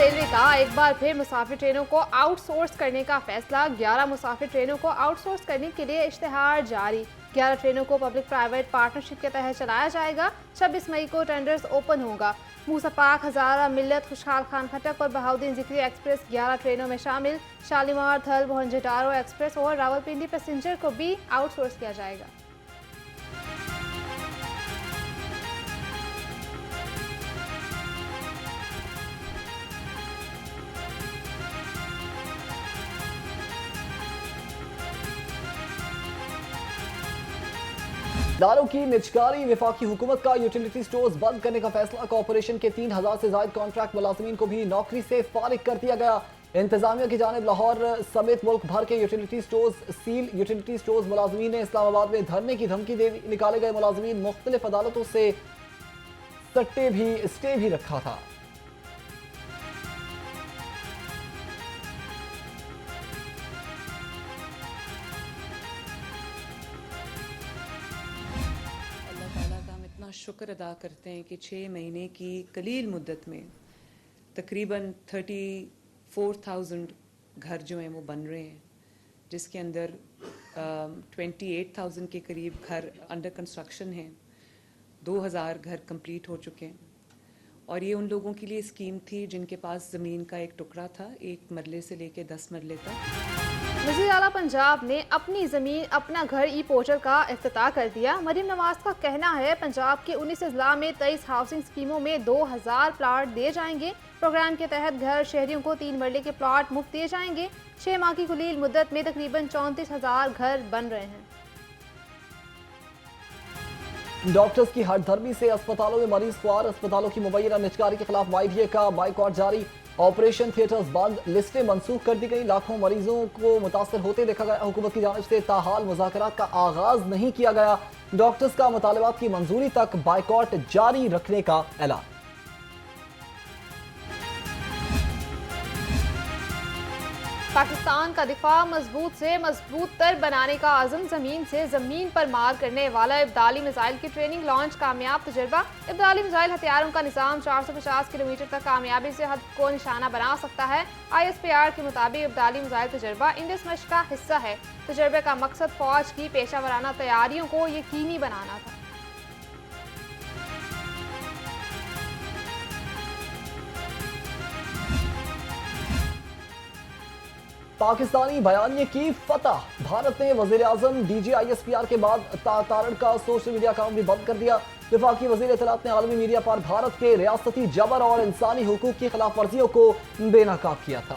Railway का एक बार फिर मुसाफिर ट्रेनों को आउटसोर्स करने का फैसला। 11 मुसाफिर ट्रेनों को आउटसोर्स करने के लिए इश्तेहार जारी। 11 ट्रेनों को पब्लिक प्राइवेट पार्टनरशिप के तहत चलाया जाएगा। 26 मई को टेंडर्स ओपन होगा। मूसा पाक, हजारा, मिल्लत, खुशहाल खान खटक और बहाउद्दीन जिक्री एक्सप्रेस 11 ट्रेनों में शामिल। शालीमार, थल, मोहनजोदारो एक्सप्रेस और रावलपिंडी पैसेंजर को भी आउटसोर्स किया जाएगा। दारों की निजकारी। वफाकी हुकूमत का यूटिलिटी स्टोर्स बंद करने का फैसला। कॉर्पोरेशन के 3000 से ज्यादा कॉन्ट्रैक्ट मुलाजमीन को भी नौकरी से फारिग कर दिया गया। इंतजामिया की जानिब लाहौर समेत मुल्क भर के यूटिलिटी स्टोर्स सील। यूटिलिटी स्टोर्स मुलाजमीन ने इस्लामाबाद में धरने की धमकी दे निकाले गए मुलाजमीन मुख्तलिफ अदालतों से स्टे भी रखा था। शुक्र अदा करते हैं कि 6 महीने की कलील मुद्दत में तकरीबन 34,000 घर जो हैं वो बन रहे हैं, जिसके अंदर 28,000 के करीब घर अंडर कंस्ट्रक्शन हैं। 2,000 घर कंप्लीट हो चुके हैं और ये उन लोगों के लिए स्कीम थी जिनके पास ज़मीन का एक टुकड़ा था, 1 मरले से लेकर 10 मरले तक। वज़ीर आला पंजाब ने अपनी ज़मीन अपना घर ई पोर्टल का इफ्तिताह कर दिया। मरीम नवाज का कहना है पंजाब के 19 अजला में 23 हाउसिंग स्कीमों में 2,000 प्लाट दिए जाएंगे। प्रोग्राम के तहत घर शहरियों को 3 मरले के प्लाट मुफ्त दिए जाएंगे। 6 माह की कुलील मुद्दत में तकरीबन 34,000 घर बन रहे हैं। डॉक्टर्स की हठधर्मी से अस्पतालों में मरीज ख्वार। अस्पतालों की मुबैना निजकारी के खिलाफ वाइडीए का बाइकॉट जारी। ऑपरेशन थिएटर्स बंद, लिस्टें मनसूख कर दी गई। लाखों मरीजों को मुतासर होते देखा गया। हुकूमत की जानिब से ताहाल मुज़ाकरात का आगाज नहीं किया गया। डॉक्टर्स का मुतालबात की मंजूरी तक बाइकॉट जारी रखने का ऐलान। पाकिस्तान का दिफा मजबूत से मजबूत तर बनाने का आज़म। ज़मीन से ज़मीन पर मार करने वाला इब्दाली मिसाइल की ट्रेनिंग लॉन्च कामयाब तजर्बा। इब्दाली मिसाइल हथियारों का निज़ाम 450 किलोमीटर तक कामयाबी से हद को निशाना बना सकता है। ISPR के मुताबिक इब्दाली मिसाइल तजर्बा इंडस मश का हिस्सा है। तजर्बे का मकसद फौज की पेशा वराना तैयारियों को यकीनी बनाना था। पाकिस्तानी बयानिए की फतह। भारत ने वजीर आजम DG ISPR के बाद तारण का सोशल मीडिया अकाउंट भी बंद कर दिया। वफाकी वजीर इत्तलात ने आलमी मीडिया पर भारत के रियासती जबर और इंसानी हुकूक की खिलाफ वर्जियों को बेनकाब किया था।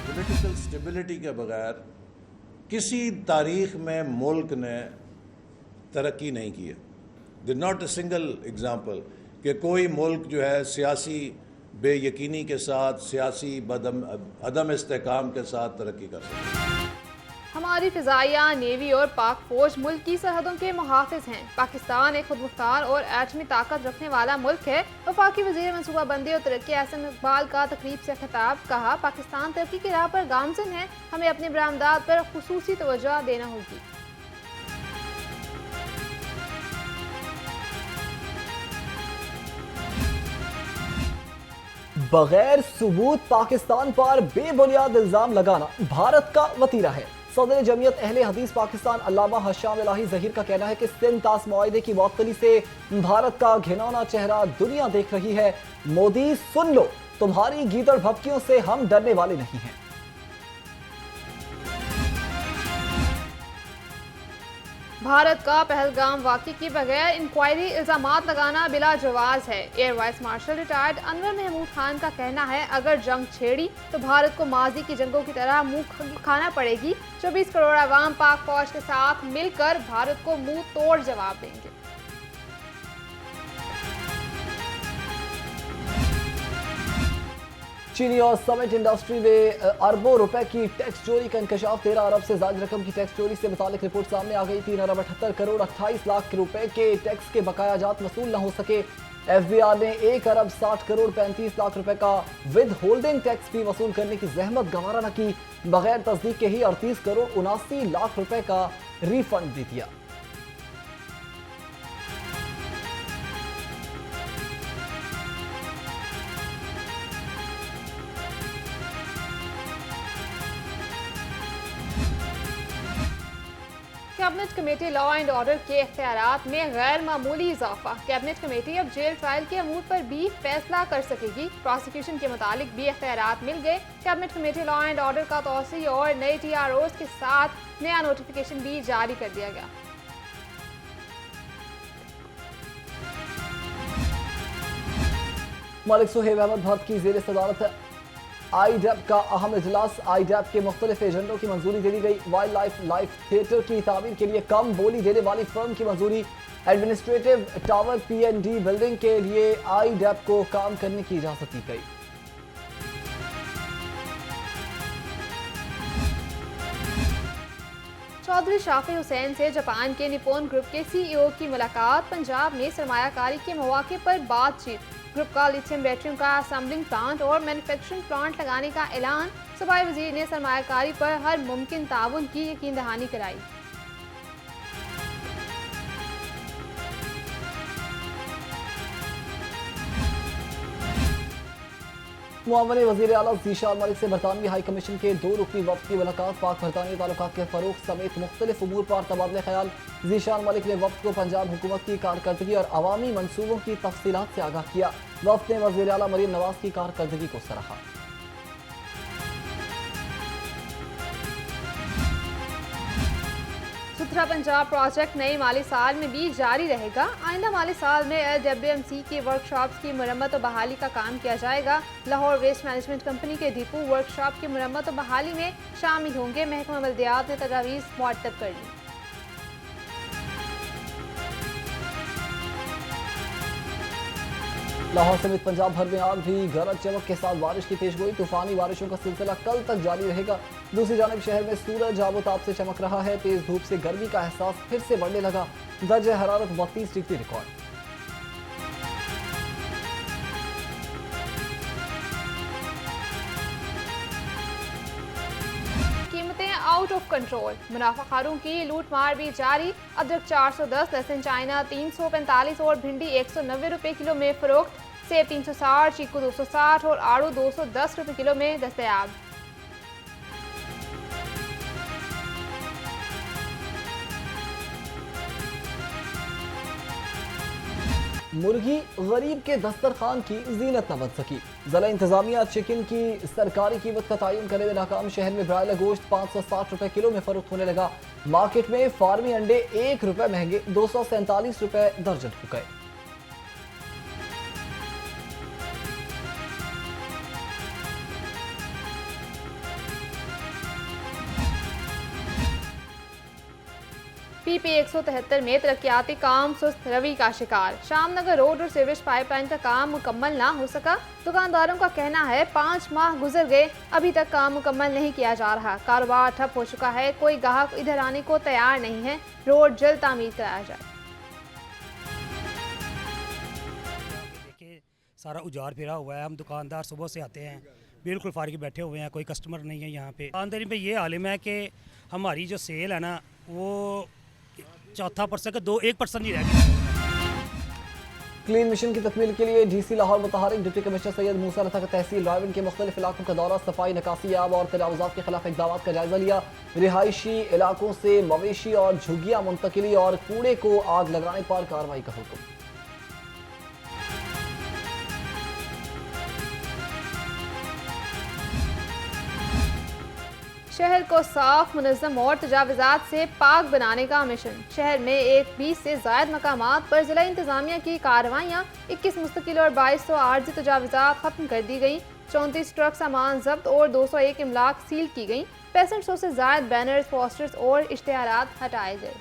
पॉलिटिकल स्टेबिलिटी के बगैर किसी तारीख में मुल्क ने तरक्की नहीं की है। They not a single example कि कोई मुल्क जो है सियासी बेयकीनी के साथ, सियासी अदम इस्तेकाम के साथ तरक्की कर सकते हैं। हमारी फिजाइया, नेवी और पाक फौज मुल्क की सरहदों के मुहाफिज हैं। पाकिस्तान एक खुद मुख्तार और एटमी ताकत रखने वाला मुल्क है। वफाकी वजीर मनसूबाबंदी और तरक्की एहसन इकबाल का तकरीब से खिताब। कहा, पाकिस्तान तरक्की की राह पर गामजन है। हमें अपनी बरामदात पर खुसूसी तवज्जो देना होगी। बगैर सबूत पाकिस्तान पर बेबुनियाद इल्जाम लगाना भारत का वतीरा है। सदर जमीयत अहले हदीस पाकिस्तान अल्लामा हशाम इलाही ज़हीर का कहना है कि सिंध तास मुआहदे की मुअत्तली से भारत का घिनौना चेहरा दुनिया देख रही है। मोदी सुन लो, तुम्हारी गीदड़ भभकियों से हम डरने वाले नहीं हैं। भारत का पहलगाम वाक़ई के बगैर इंक्वायरी इल्जामात लगाना बिला जवाज है। Air vice marshal retired Anwar Mahmood Khan का कहना है, अगर जंग छेड़ी तो भारत को माजी की जंगों की तरह मुंह खाना पड़ेगी। 24 करोड़ अवाम पाक फौज के साथ मिलकर भारत को मुंह तोड़ जवाब देंगे। चीनी और समेट इंडस्ट्री में अरबों रुपए की टैक्स चोरी का इंकशाफ। 13 अरब से ज्यादा रकम की टैक्स चोरी से मुतालिक रिपोर्ट सामने आ गई। 3 अरब 78 करोड़ 28 लाख रुपए के टैक्स के बकायाजात वसूल न हो सके। FBI ने 1 अरब 60 करोड़ 35 लाख रुपए का विद होल्डिंग टैक्स भी वसूल करने की जहमत गवारा न की। बगैर तस्दीक के ही 38 करोड़ 79 लाख रुपए का रिफंड दे दिया। Cabinet committee law and order के इख्तियारात में गैर मामूली इजाफा। कैबिनेट कमेटी अब जेल ट्रायल के अमूर पर भी फैसला कर सकेगी। प्रोसिक्यूशन के मुतालिक भी इख्तियारात मिल गए। Cabinet committee law and order का तोसी और नए TROs के साथ नया नोटिफिकेशन भी जारी कर दिया गया। मलिक सुहेब अहमद भट्ट की जेर सदारत IDAP का अहम इजलास। IDAP के मुख्तलिफ एजेंडों की मंजूरी दे दी गई। वाइल्ड लाइफ थिएटर की तामीर के लिए कम बोली देने वाली फर्म की मंजूरी। एडमिनिस्ट्रेटिव टावर PND बिल्डिंग के लिए IDAP को काम करने की इजाजत दी गई। चौधरी शाफी हुसैन से जापान के निप्पॉन ग्रुप के CEO की मुलाकात। पंजाब में सरमायाकारी के मौके पर बातचीत। ग्रुप का लिथियम बैटरियों का असेंबलिंग प्लांट और मैन्युफैक्चरिंग प्लांट लगाने का ऐलान। सूबाई वजीर ने सरमायाकारी पर हर मुमकिन ताउन की यकीन दहानी कराई। मुआवने वज़ीर आला ज़ीशान मलिक से बरतानवी हाई कमीशन के 2 रुकनी वफ़द की मुलाकात। पाक बरतानवी ताल्लुकात के फ़रोग़ समेत मुख्तलिफ उमूर पर तबादले ख्याल। ज़ीशान मलिक ने वफ़द को पंजाब हुकूमत की कारकर्दगी और अवामी मनसूबों की तफसीलात से आगाह किया। वफ़द ने वज़ीर आला मरीम नवाज की कारकर्दगी को सराहा। सुथरा पंजाब प्रोजेक्ट नए माली साल में भी जारी रहेगा। आइंदा माली साल में LWMC की वर्कशॉप्स की मरम्मत और बहाली का काम किया जाएगा। लाहौर वेस्ट मैनेजमेंट कंपनी के डिपो वर्कशॉप की मरम्मत और बहाली में शामिल होंगे। महकमा बल्दियात ने तजावीज़ मुअत्तद कर ली। लाहौर समेत पंजाब भर में आज भी गरज चमक के साथ बारिश की पेशगोई। तूफानी बारिशों का सिलसिला कल तक जारी रहेगा। दूसरी जानब शहर में सूरज आबोताब से चमक रहा है। तेज धूप से गर्मी का एहसास फिर से बढ़ने लगा। दर्जे हरारत 32 डिग्री रिकॉर्ड। कीमतें आउट ऑफ कंट्रोल। मुनाफाखारों की लूट मार भी जारी। अदरक 410, लहसुन चाइना 345 और भिंडी 190 रुपए किलो में फरोख्त। सेब 360, चीकू 260 और आड़ू 210 रुपए किलो में दस्तयाब। मुर्गी गरीब के दस्तरखान की जीनत न बन सकी। जिला इंतजामिया चिकन की सरकारी कीमत का तयन करने में नाकाम। शहर में ब्रायलर गोश्त 560 रुपए किलो में फरोख्त होने लगा। मार्केट में फार्मी अंडे 1 रुपए महंगे 247 रुपए दर्जन हो गए। PP 173 में तरक्याती काम सुस्त रवि का शिकार। शामनगर रोड और सीवरेज पाइपलाइन का काम मुकम्मल ना हो सका। दुकानदारों का कहना है 5 माह गुजर गए, अभी तक काम मुकम्मल नहीं किया जा रहा। कारोबार ठप हो चुका है, कोई ग्राहक इधर आने को तैयार नहीं है। रोड जल्द तामीर कराया जाए। देखिए सारा उजाड़ फिरा हुआ है। हम दुकानदार सुबह से आते हैं, बिल्कुल फारिग बैठे हुए हैं, कोई कस्टमर नहीं है यहाँ पे। दुकानदारी पे ये आलिम है कि हमारी जो सेल है ना वो 4% का 1% ही रह गया। क्लीन मिशन की तकमील के लिए DC लाहौर मुतहरिक डिप्टी कमिश्नर सैयद मूसा रथा का तहसील रायवन के मुख्तलिफ इलाकों का दौरा। सफाई, निकासी, आब और तजावुज़ात के खिलाफ इक़दामात का जायजा लिया। रिहायशी इलाकों से मवेशी और झुग्गियाँ मुंतकिली और कूड़े को आग लगाने पर कार्रवाई का हुक्म। शहर को साफ, मुनज़्ज़म और तजावुज़ात से पाक बनाने का मिशन। शहर में 20 से ज़ायद मकामात पर जिला इंतज़ामिया की कार्रवाइयाँ। 21 मुस्तकिल और 2200 आर्जी तजावुज़ात ख़त्म कर दी गई। 34 ट्रक सामान जब्त और 201 इमलाक सील की गई। 6500 से ज़ायद बैनर्स, पोस्टर्स और इश्तिहारात हटाए गए।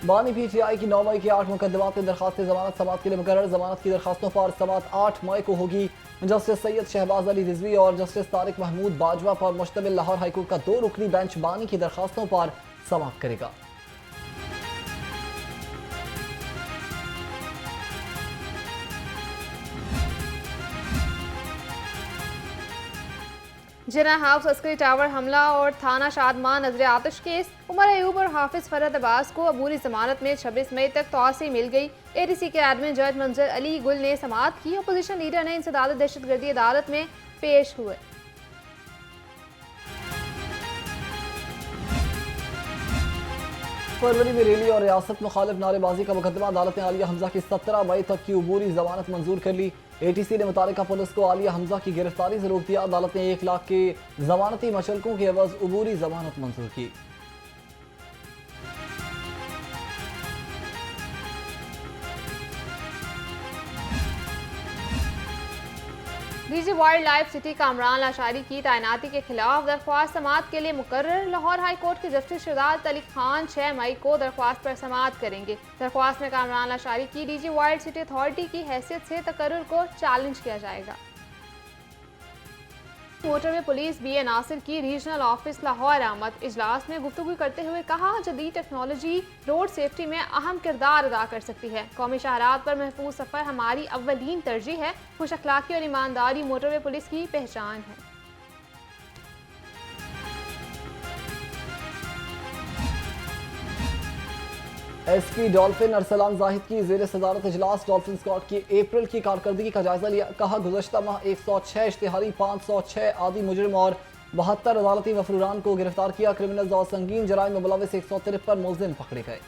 बानी PTI की 9 मई की 8 मुकदमात में दरखास्त जमानत समात के लिए मुकर्रर। जमानत की दरखास्तों पर समात 8 मई को होगी। जस्टिस सैयद शहबाज अली रिजवी और जस्टिस तारिक महमूद बाजवा पर मुश्तमिल लाहौर हाईकोर्ट का 2 रुकनी बेंच बानी की दरखास्तों पर समात करेगा। जिना हाउस अस्करी टावर हमला और थाना शादमान नजर आतिश केस। उमर अयूब और हाफिज फरहत अब्बास को अबूरी जमानत में 26 मई तक तौसी मिल गई। ADC के एडमिन जज मंजर अली गुल ने समाअत की। अपोजिशन लीडर ने इंसदाद दहशतगर्दी अदालत में पेश हुए। फरवरी में रैली और रियासत मुखालिफ नारेबाजी का मुकदमा अदालत ने आलिया हमजा की 17 मई तक की अबूरी जमानत मंजूर कर ली। ATC ने मुतालिका पुलिस को आलिया हमजा की गिरफ्तारी से रोक दिया। अदालत ने 1 लाख के जमानती मशल्कों के एवज अबूरी जमानत मंजूर की। DG wild life city Kamran Lashari की तैनाती के खिलाफ दरख्वास्त समाअत के लिए मुकर्रर। लाहौर हाई कोर्ट के जस्टिस शहजाद अली खान 6 मई को दरख्वास्त पर समाअत करेंगे। दरख्वास्त में कामरान लाशारी की डीजी वाइल्ड सिटी अथॉरिटी की हैसियत से तकर्रुर को चैलेंज किया जाएगा। मोटरवे पुलिस BA नासिर की रीजनल ऑफिस लाहौर आमद। इजलास में गुफ्तगू करते हुए कहा, जदीद टेक्नोलॉजी रोड सेफ्टी में अहम किरदार अदा कर सकती है। कौमी शाहरात पर महफूज सफ़र हमारी अव्वलीन तरजीह है। खुश अखलाकी और ईमानदारी मोटरवे पुलिस की पहचान है। SP डॉल्फिन अरसलान जाहिद की ज़ेर सदारत इजलास डॉल्फिन स्क्वाड की अप्रैल की कारकर्दगी का जायजा लिया। कहा, गुज़श्ता माह 106 इश्तिहारी, 506 आदि मुजरिम और 72 अदालती मफरूरान को गिरफ्तार किया। क्रिमिनल्स और संगीन जराइम में मुलविस 153 मुलजिम पकड़े गए।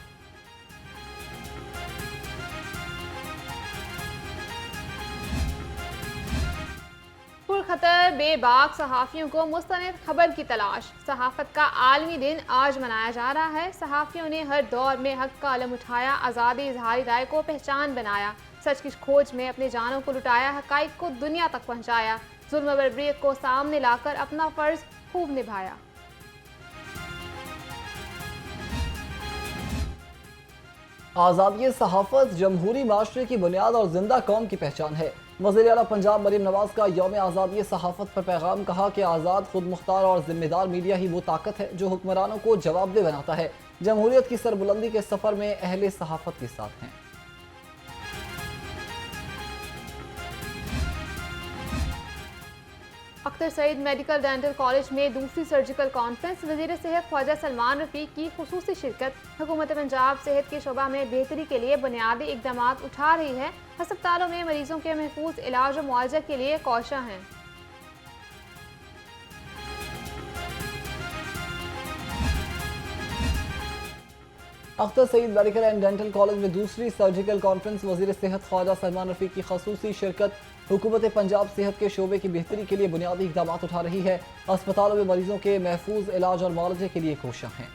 पुरखतर बेबाक सहाफ़ियों को मुस्तनिद खबर की तलाश। सहाफ़त का आलमी दिन आज मनाया जा रहा है। सहाफ़ियों ने हर दौर में हक का अलम उठाया, आज़ादी इजहारी राय को पहचान बनाया, सच की खोज में अपने जानों को लुटाया, हक़ाइक़ को दुनिया तक पहुँचाया, जुल्म बर्बरियत को सामने लाकर अपना फ़र्ज खूब निभाया। आज़ादी सहाफ़त जमहूरी माशरे की बुनियाद और जिंदा कौम की पहचान है। वज़ीर आला पंजाब मरीम नवाज का यौम आज़ादी सहाफ़त पर पैगाम। कहा कि आज़ाद, खुद मुख्तार और जिम्मेदार मीडिया ही वो ताकत है जो हुक्मरानों को जवाबदेह बनाता है। जमहूरियत की सरबुलंदी के सफ़र में अहले सहाफ़त के साथ हैं। Akhtar Saeed medical dental college में दूसरी सर्जिकल कॉन्फ्रेंस। वज़ीर सेहत ख्वाजा सलमान रफ़ीक की खुसूसी शिरकत। हुकूमत पंजाब सेहत के शोबा में बेहतरी के लिए बुनियादी इक़दाम उठा रही है। अस्पतालों में मरीजों के महफूज इलाज और मुआवजा के लिए कोशा हैं। Akhtar Saeed medical and dental college में दूसरी सर्जिकल कॉन्फ्रेंस। वज़ीर सेहत ख्वाजा सलमान रफ़ीक की खुसूसी शिरकत। हुकूमत पंजाब सेहत के शोबे की बेहतरी के लिए बुनियादी इक़दाम उठा रही है। अस्पतालों में मरीजों के महफूज इलाज और मुआवजे के लिए कोशिश हैं।